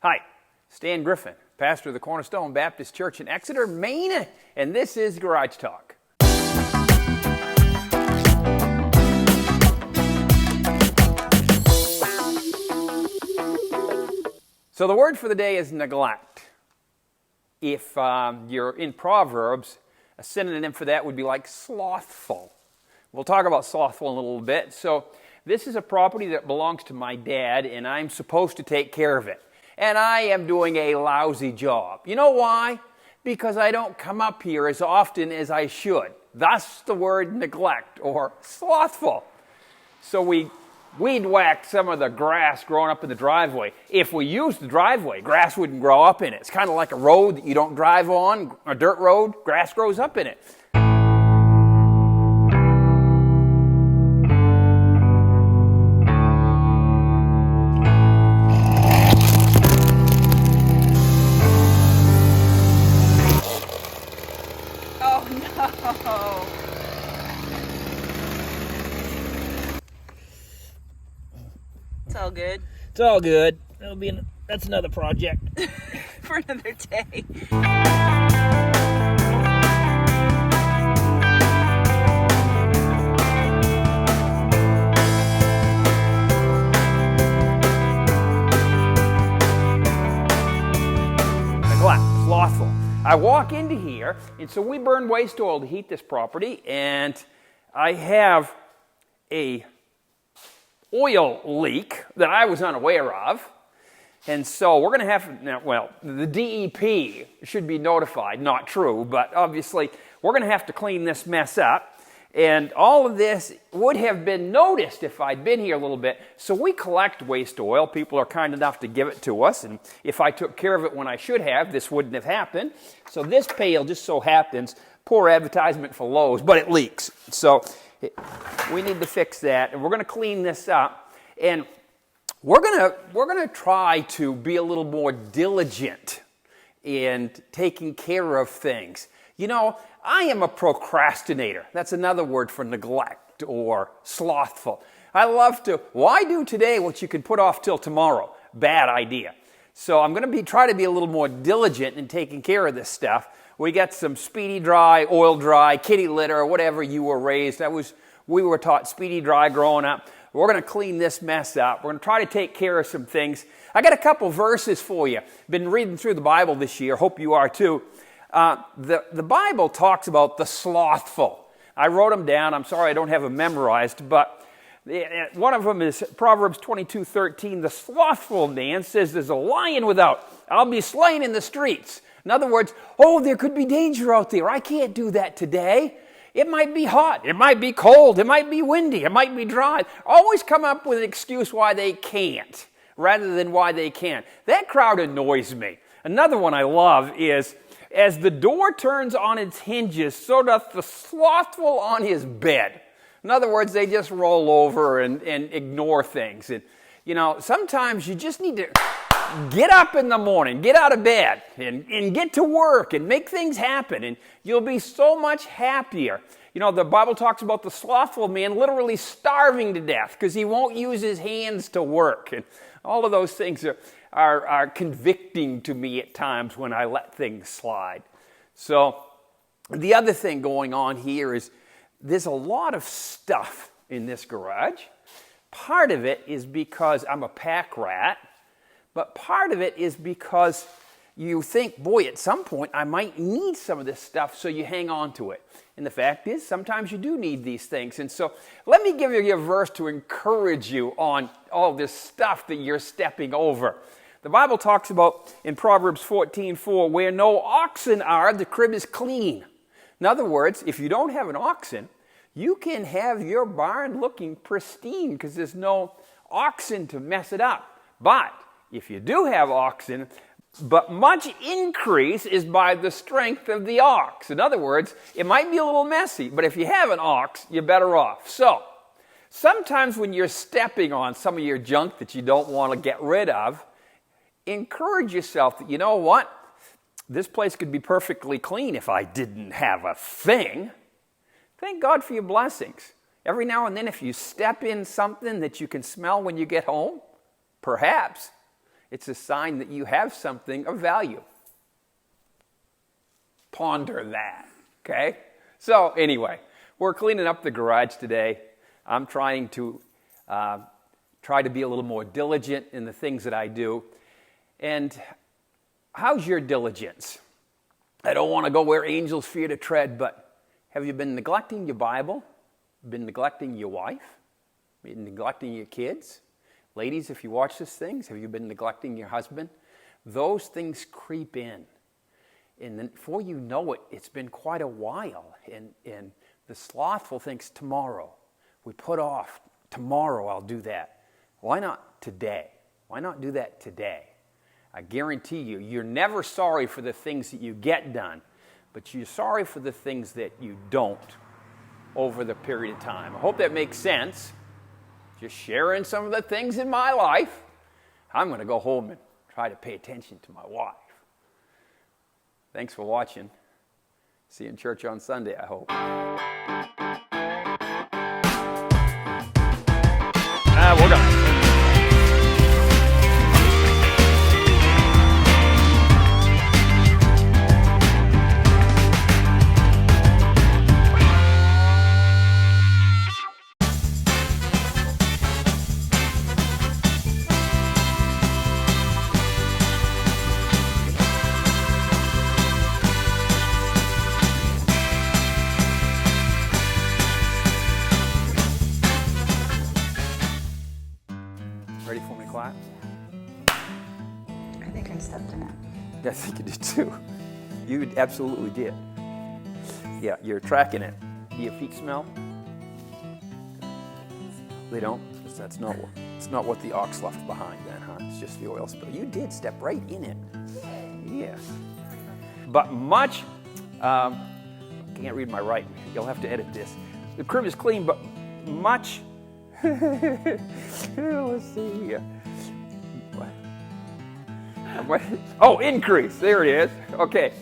Hi, Stan Griffin, pastor of the Cornerstone Baptist Church in Exeter, Maine, and this is Garage Talk. So the word for the day is neglect. If you're in Proverbs, a synonym for that would be like slothful. We'll talk about slothful in a little bit. So this is a property that belongs to my dad, and I'm supposed to take care of it. And I am doing a lousy job. You know why? Because I don't come up here as often as I should. Thus the word neglect or slothful. So we weed whack some of the grass growing up in the driveway. If we used the driveway, grass wouldn't grow up in it. It's kind of like a road that you don't drive on, a dirt road, grass grows up in it. It's all good. It's all good. That's another project. For another day. Neglect, slothful. I walk into here, and so we burn waste oil to heat this property, and I have a oil leak that I was unaware of. And so we're going to have, well, the DEP should be notified, not true, but obviously we're going to have to clean this mess up. And all of this would have been noticed if I'd been here a little bit. So we collect waste oil. People are kind enough to give it to us. And if I took care of it when I should have, this wouldn't have happened. So this pail just so happens, poor advertisement for Lowe's, but it leaks. So we need to fix that, and we're going to clean this up, and we're going to try to be a little more diligent in taking care of things. You know, I am a procrastinator. That's another word for neglect or slothful. I love to, why do today what you can put off till tomorrow? Bad idea. So I'm going to try to be a little more diligent in taking care of this stuff. We got some Speedy Dry, Oil Dry, kitty litter, whatever you were raised. We were taught Speedy Dry growing up. We're going to clean this mess up. We're going to try to take care of some things. I got a couple verses for you. Been reading through the Bible this year. Hope you are too. The Bible talks about the slothful. I wrote them down. I'm sorry I don't have them memorized, but one of them is Proverbs 22:13. The slothful man says, "There's a lion without. I'll be slain in the streets." In other words, there could be danger out there. I can't do that today. It might be hot. It might be cold. It might be windy. It might be dry. Always come up with an excuse why they can't rather than why they can. That crowd annoys me. Another one I love is, as the door turns on its hinges, so doth the slothful on his bed. In other words, they just roll over and ignore things. And, you know, sometimes you just need to get up in the morning, get out of bed, and get to work and make things happen, and you'll be so much happier. You know, the Bible talks about the slothful man literally starving to death because he won't use his hands to work. And all of those things are convicting to me at times when I let things slide. So the other thing going on here is there's a lot of stuff in this garage. Part of it is because I'm a pack rat. But part of it is because you think, boy, at some point I might need some of this stuff, so you hang on to it. And the fact is, sometimes you do need these things. And so let me give you a verse to encourage you on all this stuff that you're stepping over. The Bible talks about in Proverbs 14:4, where no oxen are, the crib is clean. In other words, if you don't have an oxen, you can have your barn looking pristine because there's no oxen to mess it up. But if you do have oxen, but much increase is by the strength of the ox. In other words, it might be a little messy, but if you have an ox, you're better off. So, sometimes when you're stepping on some of your junk that you don't want to get rid of, encourage yourself that, you know what? This place could be perfectly clean if I didn't have a thing. Thank God for your blessings. Every now and then, if you step in something that you can smell when you get home, perhaps It's a sign that you have something of value. Ponder that, okay? So anyway, we're cleaning up the garage today. I'm trying to be a little more diligent in the things that I do. And how's your diligence? I don't want to go where angels fear to tread, but have you been neglecting your Bible? Been neglecting your wife? Been neglecting your kids? Ladies, if you watch these things, have you been neglecting your husband? Those things creep in. And then before you know it, it's been quite a while. And the slothful thinks, tomorrow. We put off, tomorrow I'll do that. Why not today? Why not do that today? I guarantee you, you're never sorry for the things that you get done, but you're sorry for the things that you don't over the period of time. I hope that makes sense. Just sharing some of the things in my life. I'm going to go home and try to pay attention to my wife. Thanks for watching. See you in church on Sunday, I hope. We're done. Ready for me to clap? I think I stepped in it. I think you did too. You absolutely did. Yeah, you're tracking it. Do your feet smell? They don't? It's not what the ox left behind then, huh? It's just the oil spill. You did step right in it. Yes. But much, can't read my writing. You'll have to edit this. The crib is clean, but much, let's see here. What? Oh, increase. There it is. Okay.